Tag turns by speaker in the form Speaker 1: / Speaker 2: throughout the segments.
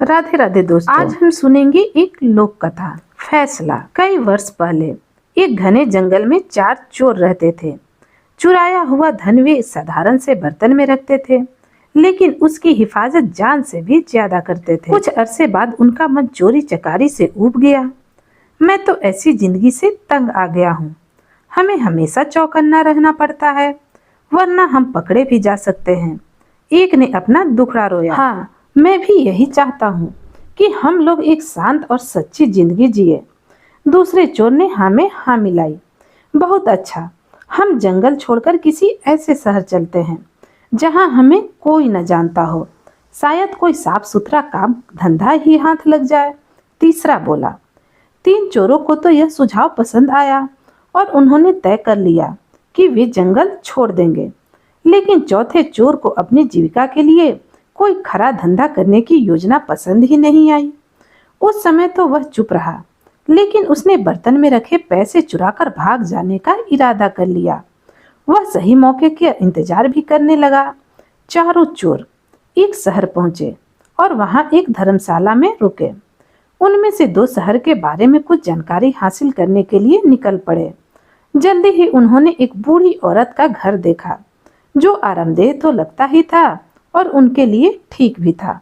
Speaker 1: राधे राधे दोस्तों, आज हम सुनेंगे एक लोक कथा। फैसला। कई वर्ष पहले एक घने जंगल में 4 चोर रहते थे। चुराया हुआ धन वे साधारण से बर्तन में रखते थे, लेकिन उसकी हिफाजत जान से भी ज्यादा करते थे। कुछ अरसे बाद उनका मन चोरी चकारी से ऊब गया। मैं तो ऐसी जिंदगी से तंग आ गया हूँ। हमें हमेशा चौकन्ना रहना पड़ता है, वरना हम पकड़े भी जा सकते हैं। एक ने अपना दुखड़ा रोया। हाँ, मैं भी यही चाहता हूँ कि हम लोग एक शांत और सच्ची जिंदगी जिए। दूसरे चोर ने हाँ में हाँ मिलाई। बहुत अच्छा, हम जंगल छोड़कर किसी ऐसे शहर चलते हैं जहाँ हमें कोई न जानता हो। शायद कोई साफ सुथरा काम धंधा ही हाथ लग जाए। तीसरा बोला। 3 चोरों को तो यह सुझाव पसंद आया और उन्होंने तय कर लिया कि वे जंगल छोड़ देंगे। लेकिन चौथे चोर को अपनी जीविका के लिए कोई खरा धंधा करने की योजना पसंद ही नहीं आई। उस समय तो वह चुप रहा, लेकिन उसने बर्तन में रखे पैसे चुराकर भाग जाने का इरादा कर लिया। वह सही मौके के इंतजार भी करने लगा। चारों चोर एक शहर पहुंचे और वहां एक धर्मशाला में रुके। उनमें से 2 शहर के बारे में कुछ जानकारी हासिल करने के लिए निकल पड़े। जल्दी ही उन्होंने एक बूढ़ी औरत का घर देखा, जो आरामदेह तो लगता ही था और उनके लिए ठीक भी था।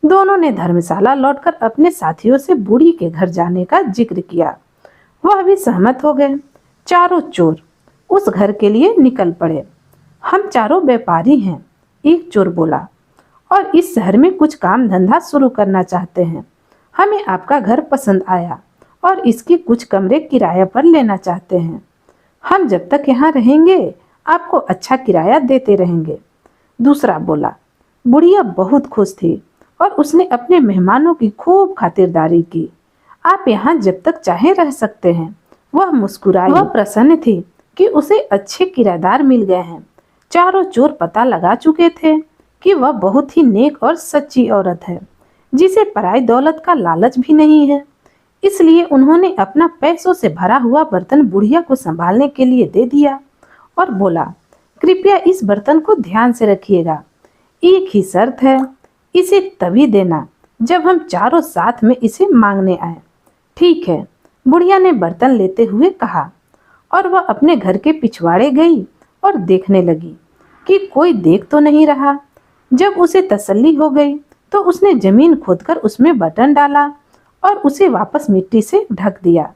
Speaker 1: दोनों ने धर्मशाला लौटकर अपने साथियों से बूढ़ी के घर जाने का जिक्र किया। वह भी सहमत हो गए। चारों चोर उस घर के लिए निकल पड़े। हम चारों व्यापारी हैं, एक चोर बोला, और इस शहर में कुछ काम धंधा शुरू करना चाहते हैं। हमें आपका घर पसंद आया और इसकी कुछ कमरे किराए पर लेना चाहते हैं। हम जब तक यहाँ रहेंगे आपको अच्छा किराया देते रहेंगे। दूसरा बोला। बुढ़िया बहुत खुश थी और उसने अपने मेहमानों की खूब खातिरदारी की। आप यहाँ जब तक चाहे रह सकते हैं। वह मुस्कुराई। वह प्रसन्न थी कि उसे अच्छे किराएदार मिल गए हैं। चारों चोर पता लगा चुके थे कि वह बहुत ही नेक और सच्ची औरत है, जिसे पराई दौलत का लालच भी नहीं है। इसलिए उन्होंने अपना पैसों से भरा हुआ बर्तन बुढ़िया को संभालने के लिए दे दिया और बोला, कृपया इस बर्तन को ध्यान से रखिएगा। एक ही शर्त है, इसे तभी देना जब हम चारों साथ में इसे मांगने आए। ठीक है, बुढ़िया ने बर्तन लेते हुए कहा, और वह अपने घर के पिछवाड़े गई और देखने लगी कि कोई देख तो नहीं रहा। जब उसे तसल्ली हो गई तो उसने जमीन खोदकर उसमें बटन डाला और उसे वापस मिट्टी से ढक दिया।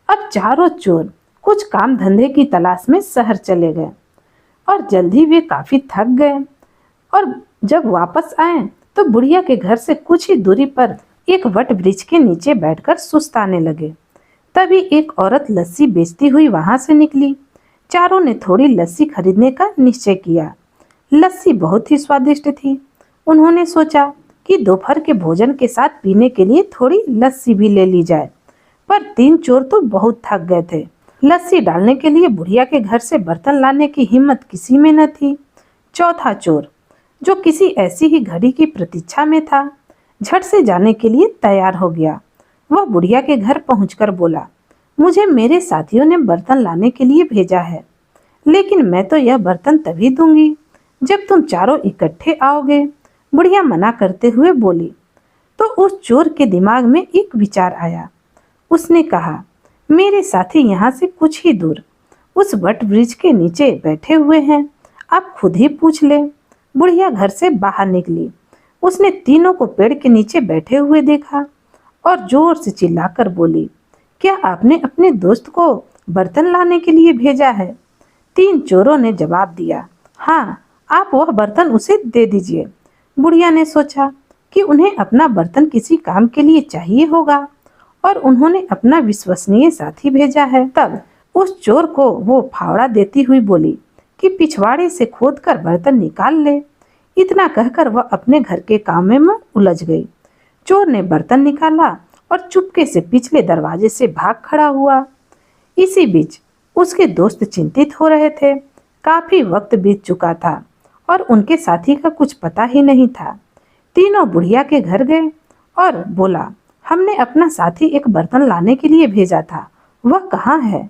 Speaker 1: अब चारों चोर कुछ काम धंधे की तलाश में शहर चले गए और जल्दी वे काफी थक गए। और जब वापस आए तो बुढ़िया के घर से कुछ ही दूरी पर एक वट वृक्ष के नीचे बैठकर सुस्ताने लगे। तभी एक औरत लस्सी बेचती हुई वहां से निकली। चारों ने थोड़ी लस्सी खरीदने का निश्चय किया। लस्सी बहुत ही स्वादिष्ट थी। उन्होंने सोचा कि दोपहर के भोजन के साथ पीने के लिए थोड़ी लस्सी भी ले ली जाए, पर 3 चोर तो बहुत थक गए थे। लस्सी डालने के लिए बुढ़िया के घर से बर्तन लाने की हिम्मत किसी में न थी। चौथा चोर, जो किसी ऐसी ही घड़ी की प्रतीक्षा में था, झट से जाने के लिए तैयार हो गया। वह बुढ़िया के घर पहुंचकर बोला, मुझे मेरे साथियों ने बर्तन लाने के लिए भेजा है, लेकिन मैं तो यह बर्तन तभी दूंगी जब तुम चारों इकट्ठे आओगे। बुढ़िया मना करते हुए बोली। तो उस चोर के दिमाग में एक विचार आया। उसने कहा, मेरे साथी यहाँ से कुछ ही दूर उस वट वृक्ष के नीचे बैठे हुए हैं, आप खुद ही पूछ ले। बुढ़िया घर से बाहर निकली। उसने तीनों को पेड़ के नीचे बैठे हुए देखा और जोर से चिल्लाकर बोली, क्या आपने अपने दोस्त को बर्तन लाने के लिए भेजा है? 3 चोरों ने जवाब दिया, हाँ, आप वह बर्तन उसे दे दीजिए। बुढ़िया ने सोचा कि उन्हें अपना बर्तन किसी काम के लिए चाहिए होगा और उन्होंने अपना विश्वसनीय साथी भेजा है। तब उस चोर को वो फावड़ा देती हुई बोली कि पिछवाड़े से खोदकर बर्तन निकाल ले। इतना कहकर वह अपने घर के काम में उलझ गई। चोर ने बर्तन निकाला और चुपके से पिछले दरवाजे से भाग खड़ा हुआ। इसी बीच उसके दोस्त चिंतित हो रहे थे। काफी वक्त बीत चुका था और उनके साथी का कुछ पता ही नहीं था। तीनों बुढ़िया के घर गए और बोला, हमने अपना साथी एक बर्तन लाने के लिए भेजा था, वह कहाँ है?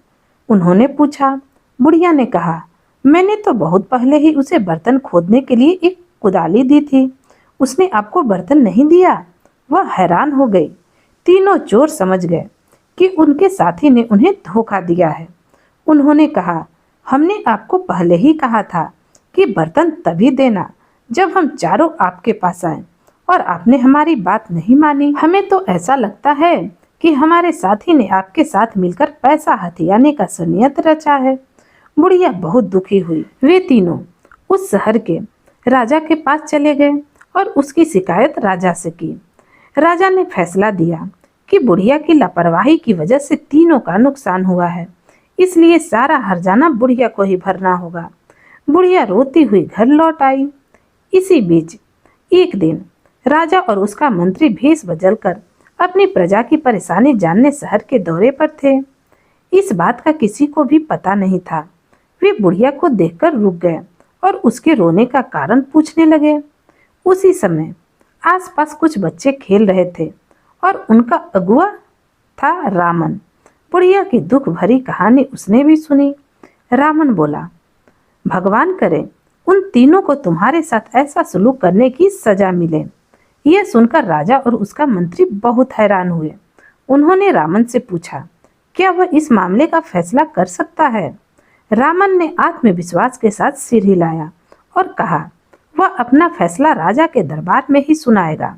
Speaker 1: उन्होंने पूछा। बुढ़िया ने कहा, मैंने तो बहुत पहले ही उसे बर्तन खोदने के लिए एक कुदाली दी थी, उसने आपको बर्तन नहीं दिया? वह हैरान हो गई। तीनों चोर समझ गए कि उनके साथी ने उन्हें धोखा दिया है। उन्होंने कहा, हमने आपको पहले ही कहा था कि बर्तन तभी देना जब हम चारों आपके पास आए, और आपने हमारी बात नहीं मानी। हमें तो ऐसा लगता है कि हमारे साथी ने आपके साथ मिलकर पैसा हथियाने का षड्यंत्र रचा है। बुढ़िया बहुत दुखी हुई। वे तीनों उस शहर के राजा के पास चले गए और उसकी शिकायत राजा से की। राजा ने फैसला दिया कि बुढ़िया की लापरवाही की वजह से तीनों का नुकसान हुआ है, इसलिए सारा हर्जाना बुढ़िया को ही भरना होगा। बुढ़िया रोती हुई घर लौट आई। इसी बीच एक दिन राजा और उसका मंत्री भेष बदलकर अपनी प्रजा की परेशानी जानने शहर के दौरे पर थे। इस बात का किसी को भी पता नहीं था। वे बुढ़िया को देखकर रुक गए और उसके रोने का कारण पूछने लगे। उसी समय आसपास कुछ बच्चे खेल रहे थे और उनका अगुआ था रामन। बुढ़िया की दुख भरी कहानी उसने भी सुनी। रामन बोला, भगवान करे उन तीनों को तुम्हारे साथ ऐसा सलूक करने की सजा मिले। यह सुनकर राजा और उसका मंत्री बहुत हैरान हुए। उन्होंने रामन से पूछा, क्या वह इस मामले का फैसला कर सकता है? रामन ने आत्मविश्वास के साथ सिर हिलाया और कहा, वह अपना फैसला राजा के दरबार में ही सुनाएगा।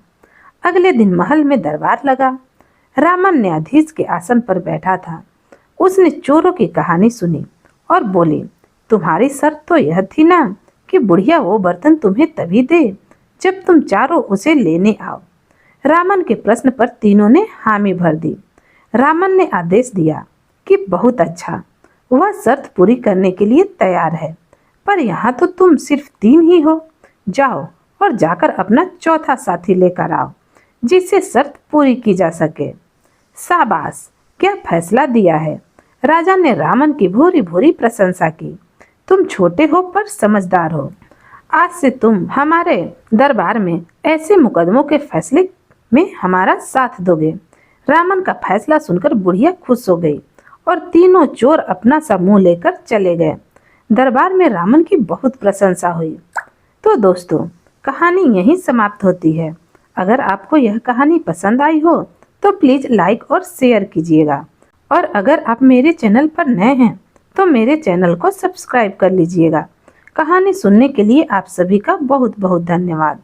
Speaker 1: अगले दिन महल में दरबार लगा। रामन न्यायाधीश के आसन पर बैठा था। उसने चोरों की कहानी सुनी और बोली, तुम्हारी शर्त तो यह थी ना कि बुढ़िया वो बर्तन तुम्हें तभी दे जब तुम चारों उसे लेने आओ। रामन के प्रश्न पर तीनों ने हामी भर दी। रामन ने आदेश दिया कि बहुत अच्छा, वह शर्त पूरी करने के लिए तैयार है, पर यहाँ तो तुम सिर्फ 3 ही हो। जाओ और जाकर अपना चौथा साथी लेकर आओ जिससे शर्त पूरी की जा सके। शाबाश, क्या फैसला दिया है। राजा ने रामन की भूरी भूरी प्रशंसा की। तुम छोटे हो पर समझदार हो। आज से तुम हमारे दरबार में ऐसे मुकदमों के फैसले में हमारा साथ दोगे। रामन का फैसला सुनकर बुढ़िया खुश हो गई और तीनों चोर अपना सा मुंह लेकर चले गए। दरबार में रामन की बहुत प्रशंसा हुई। तो दोस्तों, कहानी यहीं समाप्त होती है। अगर आपको यह कहानी पसंद आई हो तो प्लीज़ लाइक और शेयर कीजिएगा, और अगर आप मेरे चैनल पर नए हैं तो मेरे चैनल को सब्सक्राइब कर लीजिएगा। कहानी सुनने के लिए आप सभी का बहुत बहुत धन्यवाद।